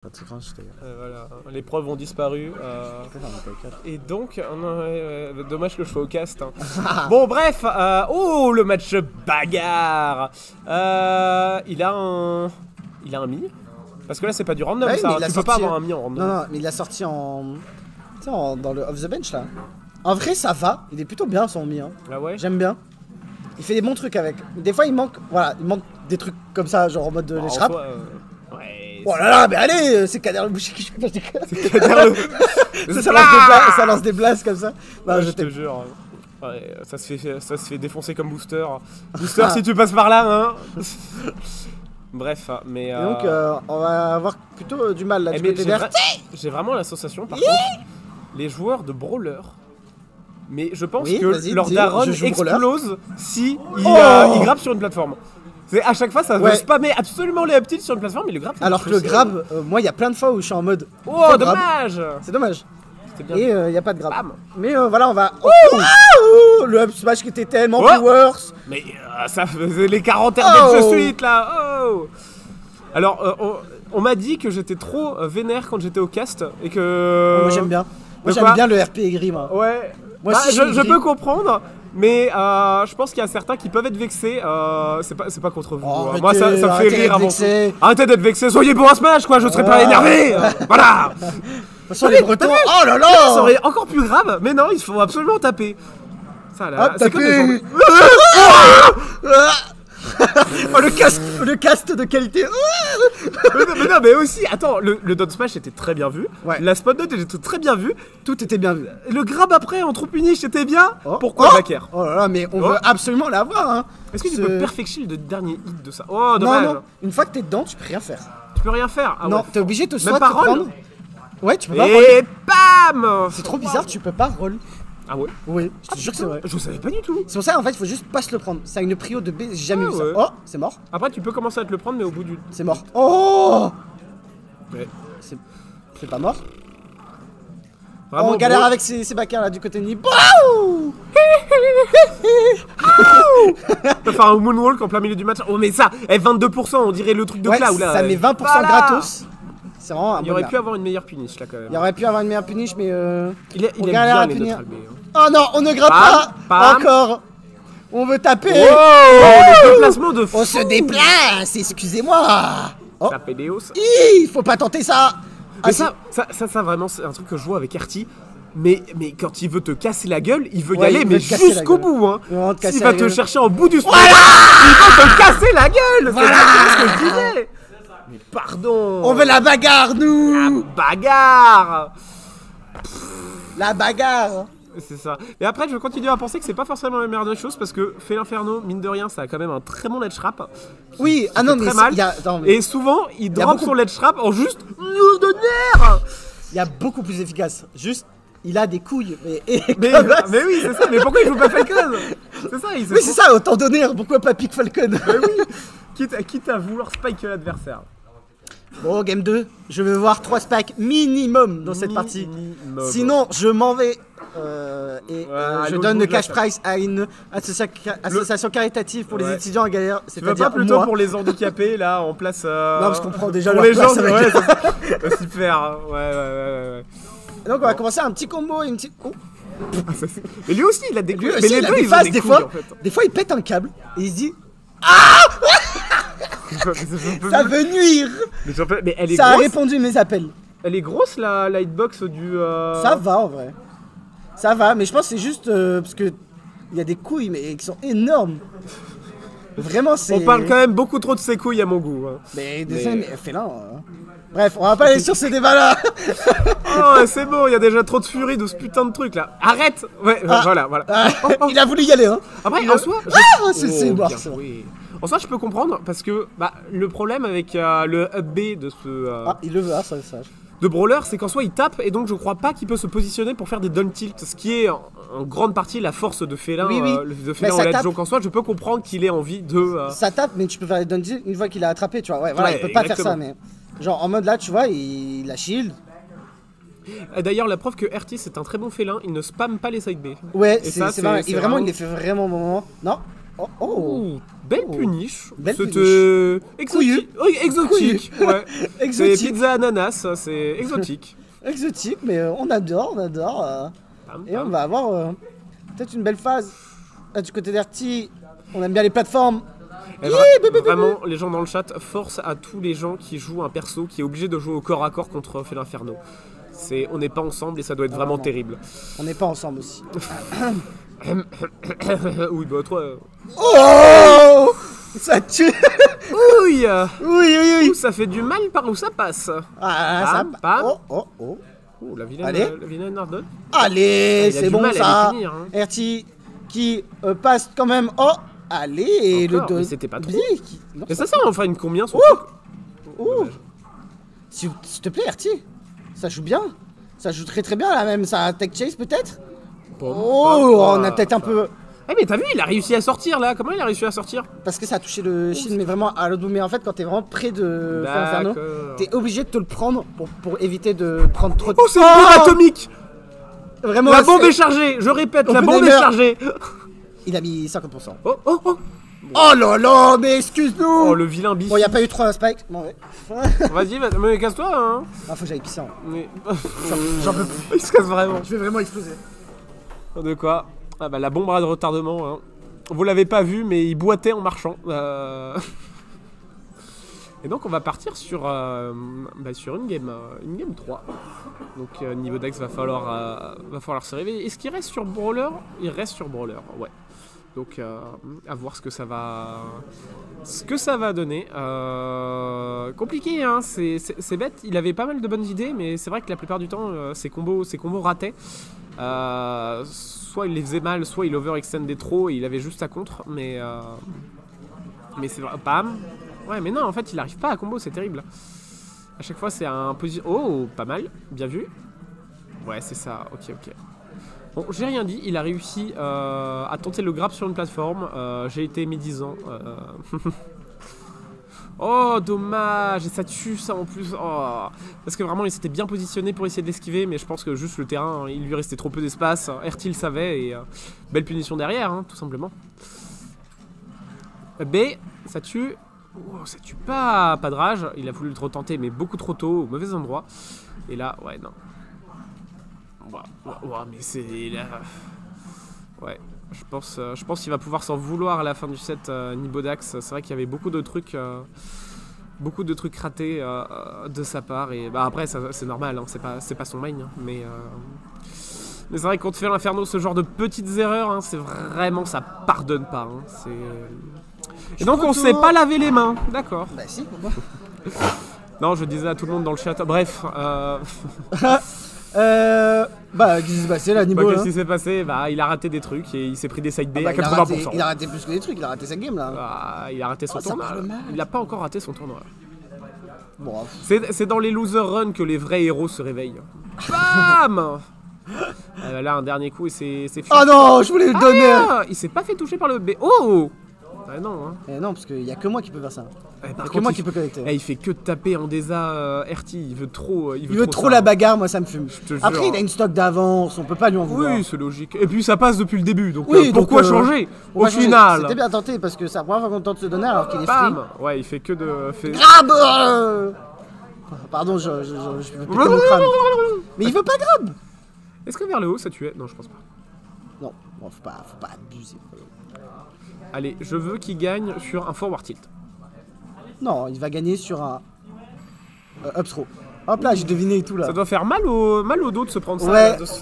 Voilà, les preuves ont disparu. Et donc, dommage que je sois au cast. Hein. Bon, bref, oh, le match bagarre. Il a un mi. Parce que là, c'est pas du random, ça. Tu peux pas avoir un mi en random. Non, mais il a sorti dans le off the bench là. En vrai, ça va. Il est plutôt bien son mi. Hein. Ah ouais. J'aime bien. Il fait des bons trucs avec. Des fois, il manque des trucs comme ça, genre en mode de l'échappe. Ouais. Oh là là, mais allez, c'est Kader le boucher qui joue. C'est Kader le. Ça lance des blasts comme ça. Non, ouais, je te jure. Ouais, ça se fait défoncer comme booster. Booster, si tu passes par là, hein. Bref, mais. Et donc, on va avoir plutôt du mal là du côté vert. J'ai vraiment la sensation, par contre, les joueurs de brawler. Mais je pense que leur daron explose si il grappe sur une plateforme. À chaque fois, ça veut spammer absolument les up-tilts sur une plateforme, mais le grab. Alors que le grab, moi, il y a plein de fois où je suis en mode. Oh, dommage! C'est dommage. Bien. Et il n'y a pas de grab. Bam. Mais voilà, on va. Le up smash qui était tellement plus worse. Mais ça faisait les 40 RD de suite là. Oh. Alors, on m'a dit que j'étais trop vénère quand j'étais au cast et que. Moi, j'aime bien. Moi, j'aime bien le RP aigri, moi. Ouais. Moi, je peux comprendre. Mais je pense qu'il y a certains qui peuvent être vexés. C'est pas contre vous. Moi, ça me fait rire avant tout. Arrêtez d'être vexés. Soyez bon à Smash, quoi. Je serais pas énervé. Voilà. De toute façon, les Bretons. Oh là là. Ça serait encore plus grave. Mais non, il faut absolument taper. Ça là. C'est comme les gens. Oh, le cast de qualité. mais non, mais aussi, attends, le down smash était très bien vu. La spot dodge était très bien vue. Tout était bien vu. Le grab après en trou punish était bien. Pourquoi backer? Oh là là, mais on veut absolument l'avoir. Hein. Est-ce que tu peux perfect shield le dernier hit de ça? Oh, dommage. Non, une fois que t'es dedans, tu peux rien faire. Tu peux rien faire. Ah, non, t'es obligé de soit te prendre. Ouais, tu peux pas roll. Et bam! C'est trop bizarre, tu peux pas roll. Ah ouais? Oui, je te jure que c'est vrai. Je savais pas du tout. C'est pour ça en fait il faut juste pas se le prendre. Ça a une prio de B, j'ai jamais vu ça. Oh, c'est mort. Après tu peux commencer à te le prendre mais au bout du... C'est mort. Oh ouais. C'est pas mort. Vraiment, on galère avec ces backers là du côté de Nip. On peut faire un moonwalk en plein milieu du match. Oh mais ça, 22%, on dirait le truc de Cloud là. Ça met 20% gratos. C'est vraiment un il aurait pu avoir une meilleure punish là quand même. Il aurait pu avoir une meilleure punish mais il aime bien les punir. Oh non, on ne grappe pas encore. On veut taper. Le déplacement de fou. On se déplace, excusez-moi. Taper des hausses. Il faut pas tenter ça. Mais ça vraiment c'est un truc que je vois avec Erty. Mais quand il veut te casser la gueule, il veut y aller mais jusqu'au bout hein. Il va te chercher en bout du sport. Il va te casser la gueule. C'est ce que je disais. Mais pardon. On veut la bagarre nous. La bagarre. La bagarre. C'est ça. Et après, je continue à penser que c'est pas forcément la meilleure des choses parce que Fait l'Inferno, mine de rien, ça a quand même un très bon ledge trap. Oui, non, mais très mal. Et souvent, il drop son ledge trap en juste de nerfs. Il y a beaucoup plus efficace. Juste, il a des couilles. Mais oui, c'est ça. Mais pourquoi il joue pas Falcon? C'est ça. Oui, c'est ça. Autant donner. Pourquoi pas pick Falcon? Mais oui. Quitte à vouloir spike l'adversaire. Bon, game 2, je veux voir 3 spikes minimum dans cette partie. Sinon, je m'en vais. Je donne le cash prize à une association caritative pour les étudiants en galère. Tu veux pas plutôt pour les handicapés là en place non, parce qu'on prend déjà pour leur les place gens, avec super. Ouais. Donc on va commencer un petit combo et une petite. Mais lui aussi il a des couilles. Mais les deux ils ont des fois. Des fois il pète un câble et il se dit ça veut nuire. Mais elle est ça grosse. A répondu mes appels. Elle est grosse la hitbox du. Ça va en vrai. Ça va, mais je pense que c'est juste parce que il y a des couilles mais qui sont énormes. Vraiment c'est. On parle quand même beaucoup trop de ses couilles à mon goût. Hein. Mais fais-la. Bref, on va pas aller sur ces débats là. Oh c'est bon, il y a déjà trop de furie de ce putain de truc là. Arrête. Ouais, voilà. Il a voulu y aller hein. Après en soi. C'est mort. En soi, je peux comprendre parce que le problème avec le up B de ce. Il le veut, ça le sache. De brawler, c'est qu'en soi il tape et donc je crois pas qu'il peut se positionner pour faire des down tilt, ce qui est en grande partie la force de Félin. De Félin en ledge, donc en soi je peux comprendre qu'il ait envie de. Ça tape, mais tu peux faire des down tilt une fois qu'il a attrapé, tu vois. Ouais, voilà, il peut pas faire ça, mais genre en mode là, tu vois, il a shield. D'ailleurs, la preuve que Erty c'est un très bon félin, il ne spamme pas les side B. Ouais, c'est vrai. Vraiment, il les fait vraiment bon moment. Non. belle puniche. Belle C'était exotique. Oui, exotique. Ouais. C'est Exotique. pizza ananas, c'est exotique. Exotique, mais on adore, Et on va avoir peut-être une belle phase. Là, du côté d'Erty, on aime bien les plateformes. Vraiment, les gens dans le chat, force à tous les gens qui jouent un perso qui est obligé de jouer au corps à corps contre Felinferno. On n'est pas ensemble et ça doit être vraiment terrible. On n'est pas ensemble aussi. Oui, bah toi. Oh, ça tue. Oui, Oui. Ouh, ça fait du mal par où ça passe. Ah, Pam. Oh. Oh, la Allez. vilaine Nardone. Allez, Il a c'est du bon mal à ça. les finir, hein. Erty qui passe quand même. Oh, allez, et Encore, le mais 2. c'était pas trop. Et ça sert enfin une combien son Ouh. truc Ouh. Dommage. S'il te plaît, Erty, ça joue bien. Ça joue très bien là même. Ça tech chase peut-être. On a peut-être un peu. Eh mais t'as vu, il a réussi à sortir là. Comment il a réussi à sortir? Parce que ça a touché le shield, mais vraiment à l'autre bout. Mais en fait, quand t'es vraiment près de Inferno, t'es obligé de te le prendre pour éviter de prendre trop de. Oh, c'est une bombe atomique. Vraiment, La bombe est chargée. Je répète, la bombe est Oppenheimer. chargée. Il a mis 50%. Oh. Oh là là, mais excuse-nous. Oh, le vilain bif. Bon, y a pas eu 3 spikes. Bon, ouais. Vas-y, mais casse-toi. Hein. Ah, faut que j'aille pisser. Hein. Mais... J'en peux plus. il se casse vraiment. Je vais vraiment exploser. De quoi? Ah bah la bombe à retardement. Hein. Vous l'avez pas vu, mais il boitait en marchant. Et donc on va partir sur une game 3. Donc niveau Dax va falloir se réveiller. Est-ce qu'il reste sur Brawler? Il reste sur Brawler, ouais. Donc à voir ce que ça va donner. Compliqué, hein, c'est bête. Il avait pas mal de bonnes idées, mais c'est vrai que la plupart du temps ses combos rataient. Soit il les faisait mal, soit il overextendait trop et il avait juste à contre. Mais c'est vrai, bam. Ouais, mais non, en fait, il arrive pas à combo, c'est terrible. À chaque fois, c'est un position. Oh, pas mal, bien vu. Ouais, c'est ça, ok. Bon, j'ai rien dit, il a réussi à tenter le grab sur une plateforme. J'ai été médisant. Oh, dommage, et ça tue ça en plus. Oh. Parce que vraiment, il s'était bien positionné pour essayer de l'esquiver, mais je pense que juste le terrain, il lui restait trop peu d'espace. Erty le savait, et belle punition derrière, hein, tout simplement. B, ça tue. Oh, ça tue pas de rage. Il a voulu le retenter, mais beaucoup trop tôt, au mauvais endroit. Et là, ouais, non. Ouais, mais c'est là. Ouais, je pense qu'il va pouvoir s'en vouloir à la fin du set Nibodax. C'est vrai qu'il y avait beaucoup de trucs ratés de sa part. Et bah après, c'est normal, hein, c'est pas son main. Hein, mais c'est vrai que quand tu fais l'Inferno, ce genre de petites erreurs, hein, c'est vraiment, ça pardonne pas. Hein, et donc on s'est pas lavé les mains, d'accord. Bah si, pourquoi? Non, je disais à tout le monde dans le chat. Bref. Bah, qu'est-ce qui s'est passé là, Nibo? Qu'est-ce qui s'est passé? Bah, il a raté des trucs et il s'est pris des side B à 80%. Il a raté plus que des trucs, il a raté sa game là. Ah, il a raté son tournoi. Il a pas encore raté son tournoi. Bon, c'est dans les loser runs que les vrais héros se réveillent. Bam. Là, un dernier coup et c'est fini. Oh non, je voulais le donner. Il s'est pas fait toucher par le B. Oh. Non, hein. Non, parce qu'il y a que moi qui peux faire ça. Par que moi qui peux connecter. Il fait que de taper en désa Erty, il veut trop. Il veut trop la bagarre, moi ça me fume. Après, il a une stock d'avance, on peut pas lui en vouloir. Oui, c'est logique. Et puis ça passe depuis le début, donc oui, pourquoi changer au final? C'était bien tenté parce que c'est la première fois qu'on tente de se donner alors qu'il est free. Ouais, il fait que de. Grab. Pardon, je vais péter mon crâne. Mais il veut pas grab. Est-ce que vers le haut ça tuait? Non, je pense pas. Non, bon, faut pas abuser. Allez, je veux qu'il gagne sur un forward tilt. Non, il va gagner sur un up throw. Hop là, j'ai deviné et tout là. Ça doit faire mal au dos de se prendre ça. Ouais. De se